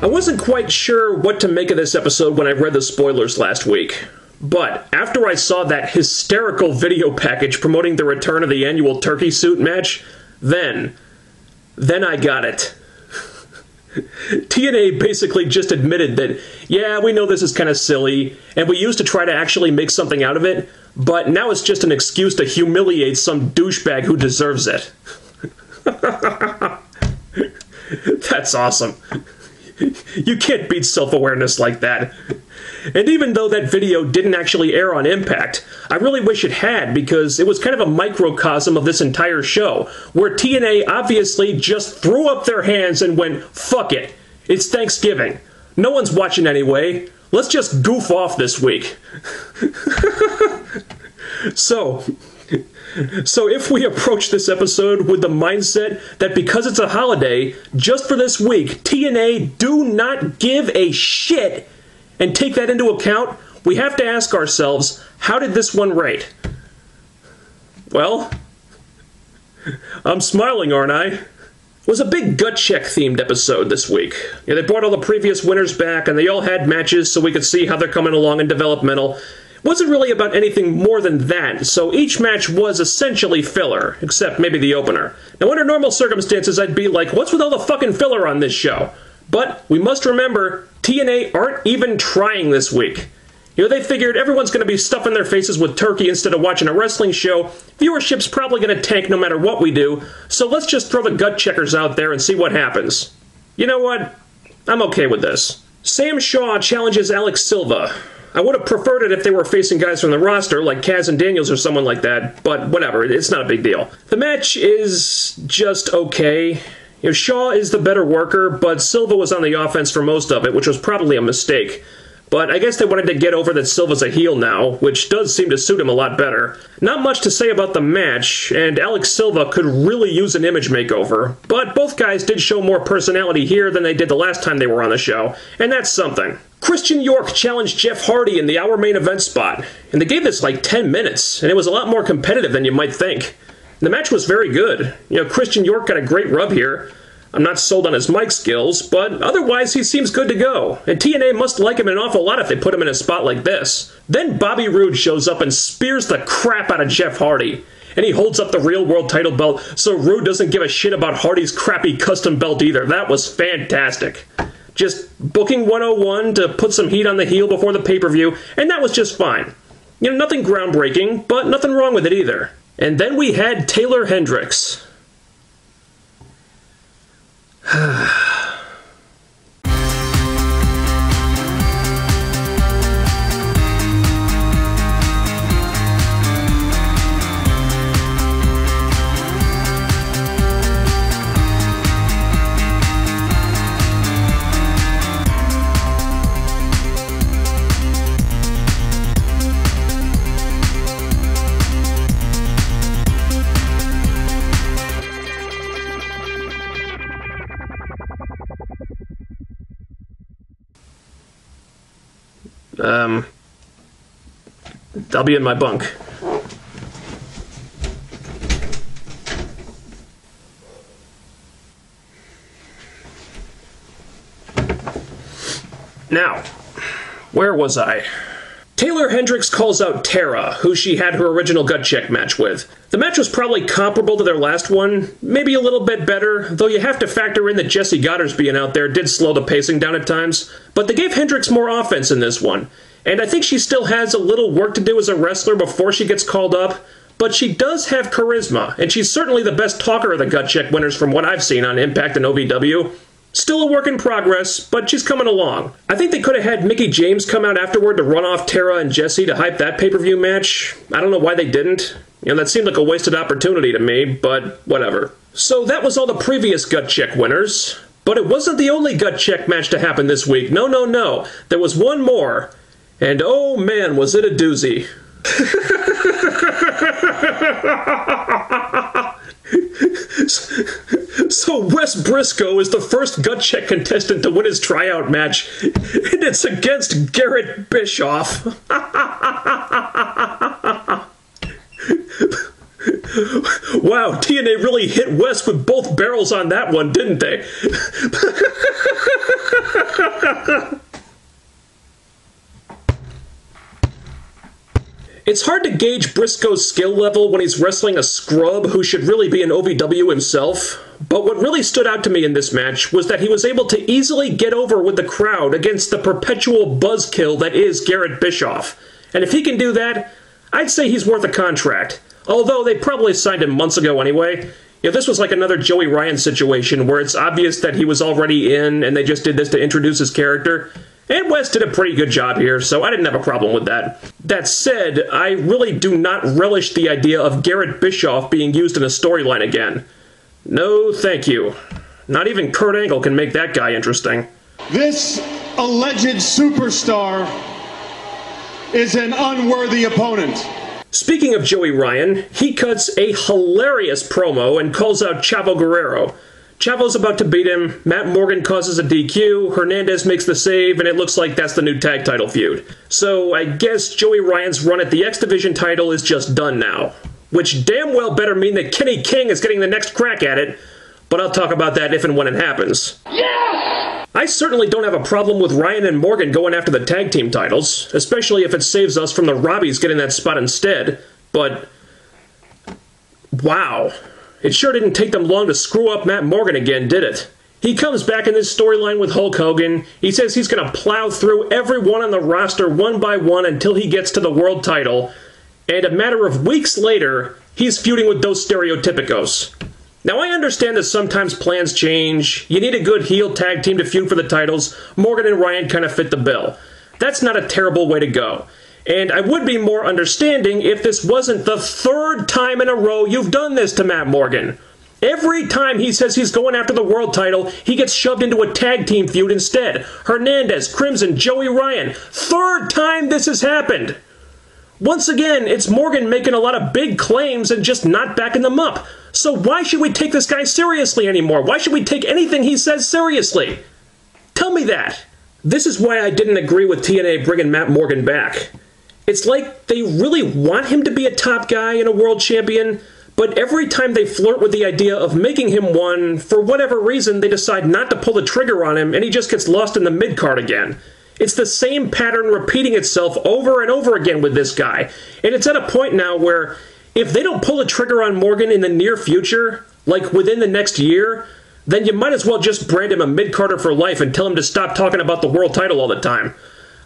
I wasn't quite sure what to make of this episode when I read the spoilers last week. But after I saw that hysterical video package promoting the return of the annual turkey suit match, then I got it. TNA basically just admitted that, yeah, we know this is kind of silly, and we used to try to actually make something out of it, but now it's just an excuse to humiliate some douchebag who deserves it. That's awesome. You can't beat self-awareness like that. And even though that video didn't actually air on iMPACT, I really wish it had, because it was kind of a microcosm of this entire show, where TNA obviously just threw up their hands and went, fuck it, it's Thanksgiving. No one's watching anyway. Let's just goof off this week. So if we approach this episode with the mindset that because it's a holiday, just for this week, TNA do not give a shit, and take that into account, we have to ask ourselves, how did this one rate? Well, I'm smiling, aren't I? It was a big gut check themed episode this week. Yeah, they brought all the previous winners back, and they all had matches so we could see how they're coming along in developmental. It wasn't really about anything more than that, so each match was essentially filler, except maybe the opener. Now, under normal circumstances, I'd be like, what's with all the fucking filler on this show? But we must remember, TNA aren't even trying this week. You know, they figured everyone's going to be stuffing their faces with turkey instead of watching a wrestling show. Viewership's probably going to tank no matter what we do, so let's just throw the gut checkers out there and see what happens. You know what? I'm okay with this. Sam Shaw challenges Alex Silva. I would have preferred it if they were facing guys from the roster, like Kaz and Daniels or someone like that, but whatever, it's not a big deal. The match is just okay. You know, Shaw is the better worker, but Silva was on the offense for most of it, which was probably a mistake. But I guess they wanted to get over that Silva's a heel now, which does seem to suit him a lot better. Not much to say about the match, and Alex Silva could really use an image makeover, but both guys did show more personality here than they did the last time they were on the show, and that's something. Christian York challenged Jeff Hardy in the hour main event spot, and they gave this like 10 minutes, and it was a lot more competitive than you might think. The match was very good. You know, Christian York got a great rub here. I'm not sold on his mic skills, but otherwise he seems good to go. And TNA must like him an awful lot if they put him in a spot like this. Then Bobby Roode shows up and spears the crap out of Jeff Hardy. And he holds up the real world title belt, so Roode doesn't give a shit about Hardy's crappy custom belt either. That was fantastic. Just booking 101 to put some heat on the heel before the pay-per-view, and that was just fine. You know, nothing groundbreaking, but nothing wrong with it either. And then we had Taylor Hendricks. I'll be in my bunk. Now, where was I? Taylor Hendricks calls out Tara, who she had her original gut check match with. The match was probably comparable to their last one, maybe a little bit better, though you have to factor in that Jesse Goddard's being out there did slow the pacing down at times. But they gave Hendricks more offense in this one, and I think she still has a little work to do as a wrestler before she gets called up, but she does have charisma, and she's certainly the best talker of the gut check winners from what I've seen on iMPACT and OVW. Still a work in progress, but she's coming along. I think they could have had Mickie James come out afterward to run off Tara and Jesse to hype that pay-per-view match. I don't know why they didn't. You know, that seemed like a wasted opportunity to me, but whatever. So that was all the previous gut check winners. But it wasn't the only gut check match to happen this week. No, no, no. There was one more. And oh man, was it a doozy. So Wes Briscoe is the first gut check contestant to win his tryout match, and it's against Garrett Bischoff. Wow, TNA really hit Wes with both barrels on that one, didn't they? It's hard to gauge Briscoe's skill level when he's wrestling a scrub who should really be an OVW himself, but what really stood out to me in this match was that he was able to easily get over with the crowd against the perpetual buzzkill that is Garrett Bischoff. And if he can do that, I'd say he's worth a contract. Although they probably signed him months ago anyway. Yeah, this was like another Joey Ryan situation where it's obvious that he was already in and they just did this to introduce his character. And West did a pretty good job here, so I didn't have a problem with that. That said, I really do not relish the idea of Garrett Bischoff being used in a storyline again. No, thank you. Not even Kurt Angle can make that guy interesting. This alleged superstar is an unworthy opponent. Speaking of Joey Ryan, he cuts a hilarious promo and calls out Chavo Guerrero. Chavo's about to beat him, Matt Morgan causes a DQ, Hernandez makes the save, and it looks like that's the new tag title feud. So I guess Joey Ryan's run at the X Division title is just done now. Which damn well better mean that Kenny King is getting the next crack at it, but I'll talk about that if and when it happens. Yes! I certainly don't have a problem with Ryan and Morgan going after the tag team titles, especially if it saves us from the Robbies getting that spot instead, but wow. It sure didn't take them long to screw up Matt Morgan again, did it? He comes back in this storyline with Hulk Hogan. He says he's going to plow through everyone on the roster one by one until he gets to the world title. And a matter of weeks later, he's feuding with those stereotypicos. Now, I understand that sometimes plans change. You need a good heel tag team to feud for the titles. Morgan and Ryan kind of fit the bill. That's not a terrible way to go. And I would be more understanding if this wasn't the third time in a row you've done this to Matt Morgan. Every time he says he's going after the world title, he gets shoved into a tag team feud instead. Hernandez, Crimson, Joey Ryan. Third time this has happened. Once again, it's Morgan making a lot of big claims and just not backing them up. So why should we take this guy seriously anymore? Why should we take anything he says seriously? Tell me that. This is why I didn't agree with TNA bringing Matt Morgan back. It's like they really want him to be a top guy and a world champion, but every time they flirt with the idea of making him one, for whatever reason, they decide not to pull the trigger on him and he just gets lost in the mid-card again. It's the same pattern repeating itself over and over again with this guy. And it's at a point now where if they don't pull the trigger on Morgan in the near future, like within the next year, then you might as well just brand him a mid-carder for life and tell him to stop talking about the world title all the time.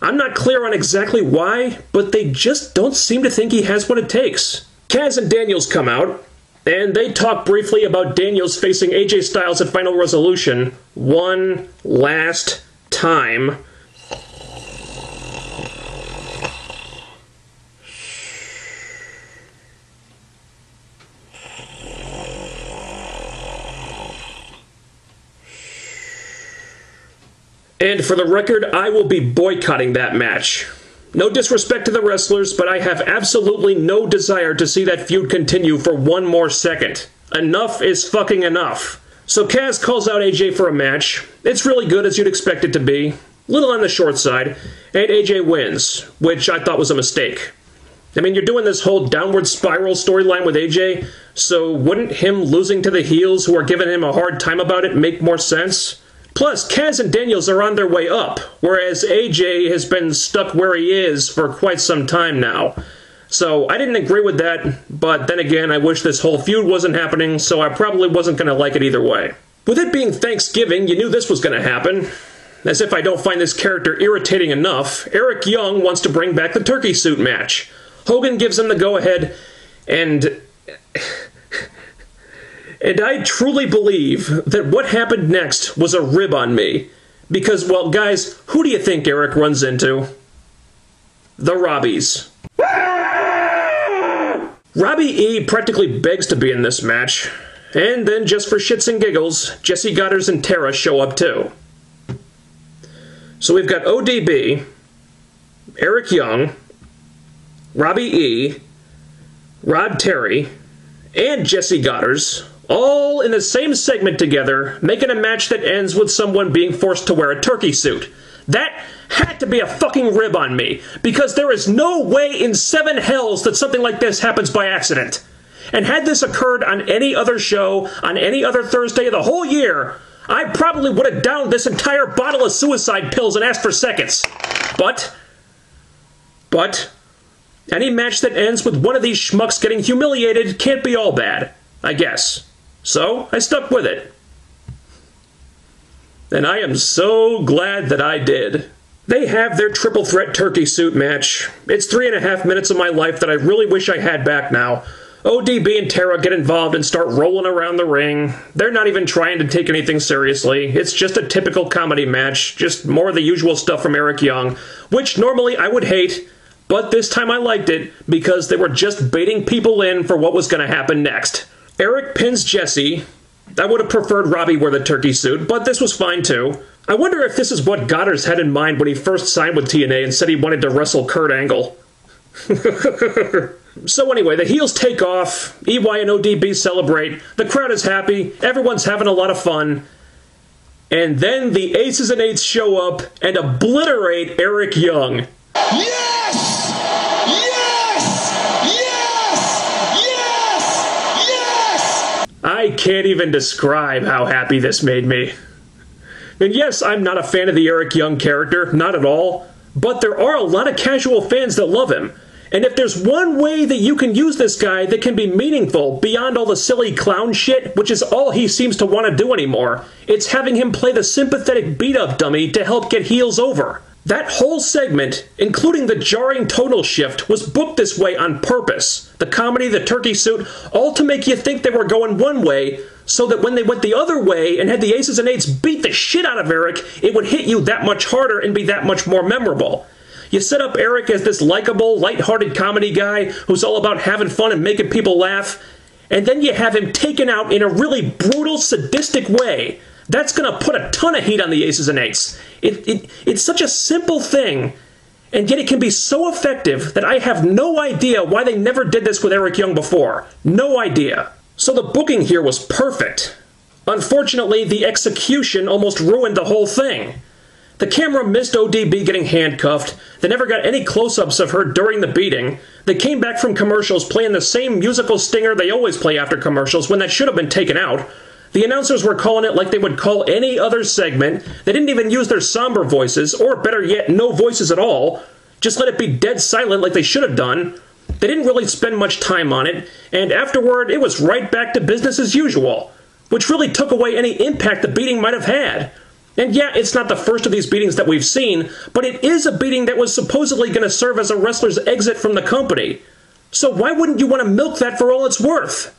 I'm not clear on exactly why, but they just don't seem to think he has what it takes. Kaz and Daniels come out, and they talk briefly about Daniels facing AJ Styles at Final Resolution one last time. And for the record, I will be boycotting that match. No disrespect to the wrestlers, but I have absolutely no desire to see that feud continue for one more second. Enough is fucking enough. So Kaz calls out AJ for a match. It's really good, as you'd expect it to be. Little on the short side. And AJ wins, which I thought was a mistake. I mean, you're doing this whole downward spiral storyline with AJ, so wouldn't him losing to the heels who are giving him a hard time about it make more sense? Plus, Kaz and Daniels are on their way up, whereas AJ has been stuck where he is for quite some time now. So I didn't agree with that, but then again, I wish this whole feud wasn't happening, so I probably wasn't going to like it either way. With it being Thanksgiving, you knew this was going to happen. As if I don't find this character irritating enough, Eric Young wants to bring back the turkey suit match. Hogan gives him the go-ahead, and I truly believe that what happened next was a rib on me. Because, well, guys, who do you think Eric runs into? The Robbies. Robbie E practically begs to be in this match. And then, just for shits and giggles, Jesse Goddard and Tara show up too. So we've got ODB, Eric Young, Robbie E, Rod Terry, and Jesse Goddard, all in the same segment together, making a match that ends with someone being forced to wear a turkey suit. That had to be a fucking rib on me, because there is no way in seven hells that something like this happens by accident. And had this occurred on any other show, on any other Thursday of the whole year, I probably would have downed this entire bottle of suicide pills and asked for seconds. But, any match that ends with one of these schmucks getting humiliated can't be all bad, I guess. So, I stuck with it. And I am so glad that I did. They have their triple threat turkey suit match. It's 3.5 minutes of my life that I really wish I had back now. ODB and Tara get involved and start rolling around the ring. They're not even trying to take anything seriously. It's just a typical comedy match, just more of the usual stuff from Eric Young, which normally I would hate, but this time I liked it because they were just baiting people in for what was going to happen next. Eric pins Jesse. I would have preferred Robbie wear the turkey suit, but this was fine too. I wonder if this is what Goddard's had in mind when he first signed with TNA and said he wanted to wrestle Kurt Angle. So anyway, the heels take off, EY and ODB celebrate, the crowd is happy, everyone's having a lot of fun, and then the Aces and Eights show up and obliterate Eric Young. Yes! Yes! Yes! Yes! Yes! I can't even describe how happy this made me. And yes, I'm not a fan of the Eric Young character, not at all, but there are a lot of casual fans that love him. And if there's one way that you can use this guy that can be meaningful beyond all the silly clown shit, which is all he seems to want to do anymore, it's having him play the sympathetic beat-up dummy to help get heels over. That whole segment, including the jarring tonal shift, was booked this way on purpose. The comedy, the turkey suit, all to make you think they were going one way, so that when they went the other way and had the Aces and Eights beat the shit out of Eric, it would hit you that much harder and be that much more memorable. You set up Eric as this likable, lighthearted comedy guy who's all about having fun and making people laugh, and then you have him taken out in a really brutal, sadistic way. That's going to put a ton of heat on the Aces and Eights. It's such a simple thing, and yet it can be so effective that I have no idea why they never did this with Eric Young before. No idea. So the booking here was perfect. Unfortunately, the execution almost ruined the whole thing. The camera missed ODB getting handcuffed. They never got any close-ups of her during the beating. They came back from commercials playing the same musical stinger they always play after commercials when that should have been taken out. The announcers were calling it like they would call any other segment. They didn't even use their somber voices, or better yet, no voices at all. Just let it be dead silent like they should have done. They didn't really spend much time on it, and afterward it was right back to business as usual, which really took away any impact the beating might have had. And yeah, it's not the first of these beatings that we've seen, but it is a beating that was supposedly going to serve as a wrestler's exit from the company. So why wouldn't you want to milk that for all it's worth?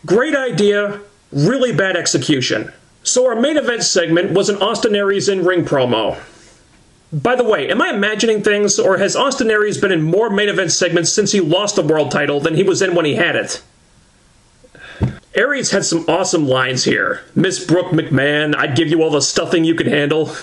Great idea, really bad execution. So our main event segment was an Austin Aries in-ring promo. By the way, am I imagining things, or has Austin Aries been in more main event segments since he lost the world title than he was in when he had it? Aries had some awesome lines here. Miss Brooke McMahon, I'd give you all the stuffing you can handle.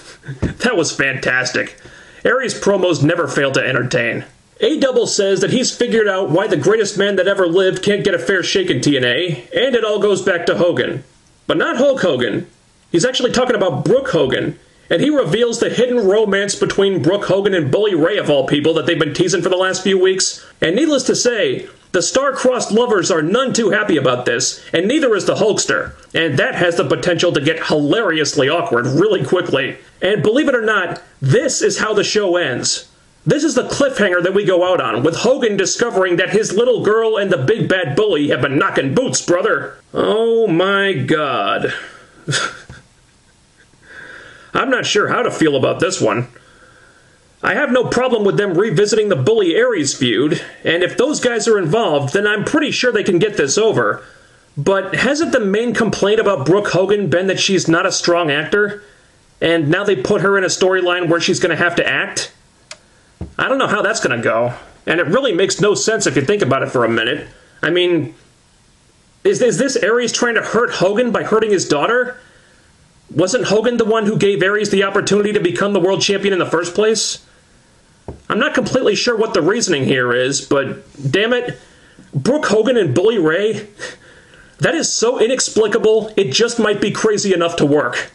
That was fantastic. Aries' promos never fail to entertain. A-Double says that he's figured out why the greatest man that ever lived can't get a fair shake in TNA, and it all goes back to Hogan. But not Hulk Hogan. He's actually talking about Brooke Hogan, and he reveals the hidden romance between Brooke Hogan and Bully Ray of all people that they've been teasing for the last few weeks. And needless to say, the star-crossed lovers are none too happy about this, and neither is the Hulkster. And that has the potential to get hilariously awkward really quickly. And believe it or not, this is how the show ends. This is the cliffhanger that we go out on, with Hogan discovering that his little girl and the big bad bully have been knocking boots, brother. Oh my God. I'm not sure how to feel about this one. I have no problem with them revisiting the Bully Aries feud, and if those guys are involved, then I'm pretty sure they can get this over. But hasn't the main complaint about Brooke Hogan been that she's not a strong actor? And now they put her in a storyline where she's going to have to act? I don't know how that's going to go. And it really makes no sense if you think about it for a minute. I mean, is this Aries trying to hurt Hogan by hurting his daughter? Wasn't Hogan the one who gave Aries the opportunity to become the world champion in the first place? I'm not completely sure what the reasoning here is, but damn it, Brooke Hogan and Bully Ray, that is so inexplicable, it just might be crazy enough to work.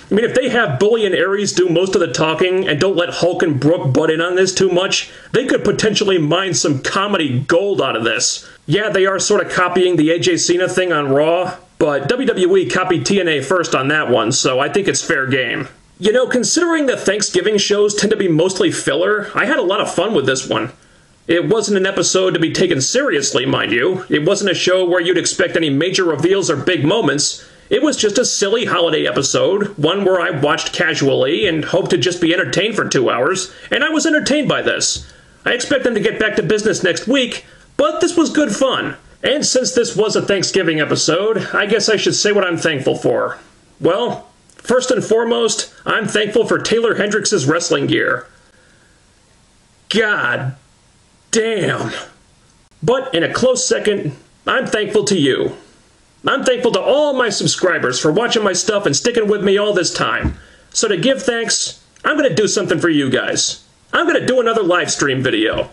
I mean, if they have Bully and Aries do most of the talking and don't let Hulk and Brooke butt in on this too much, they could potentially mine some comedy gold out of this. Yeah, they are sort of copying the AJ Cena thing on Raw, but WWE copied TNA first on that one, so I think it's fair game. You know, considering that Thanksgiving shows tend to be mostly filler, I had a lot of fun with this one. It wasn't an episode to be taken seriously, mind you. It wasn't a show where you'd expect any major reveals or big moments. It was just a silly holiday episode, one where I watched casually and hoped to just be entertained for 2 hours, and I was entertained by this. I expect them to get back to business next week, but this was good fun. And since this was a Thanksgiving episode, I guess I should say what I'm thankful for. Well, first and foremost, I'm thankful for Taylor Hendricks' wrestling gear. God damn. But in a close second, I'm thankful to you. I'm thankful to all my subscribers for watching my stuff and sticking with me all this time. So to give thanks, I'm going to do something for you guys. I'm going to do another live stream video.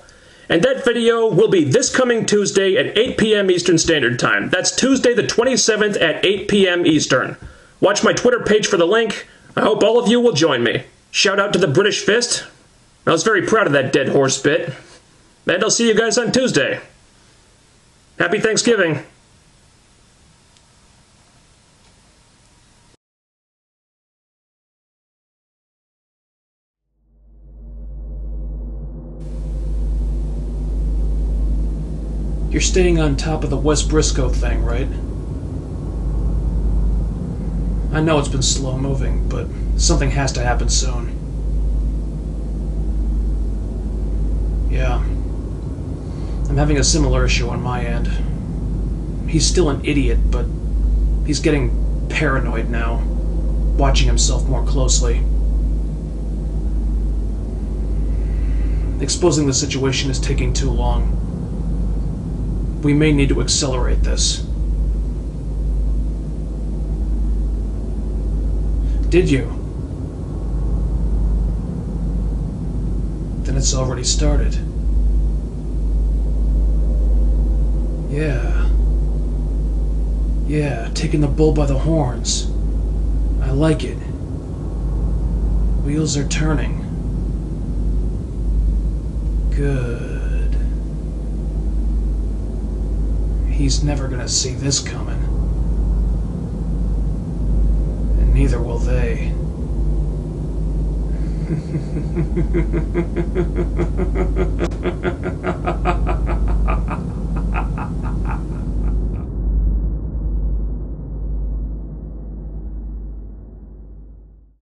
And that video will be this coming Tuesday at 8 p.m. Eastern Standard Time. That's Tuesday the 27th at 8 p.m. Eastern. Watch my Twitter page for the link. I hope all of you will join me. Shout out to the British Fist. I was very proud of that dead horse bit. And I'll see you guys on Tuesday. Happy Thanksgiving. You're staying on top of the West Briscoe thing, right? I know it's been slow moving, but something has to happen soon. Yeah. I'm having a similar issue on my end. He's still an idiot, but he's getting paranoid now, watching himself more closely. Exposing the situation is taking too long. We may need to accelerate this. Did you? Then it's already started. Yeah. Yeah, taking the bull by the horns. I like it. Wheels are turning. Good. He's never gonna see this coming. And neither will they.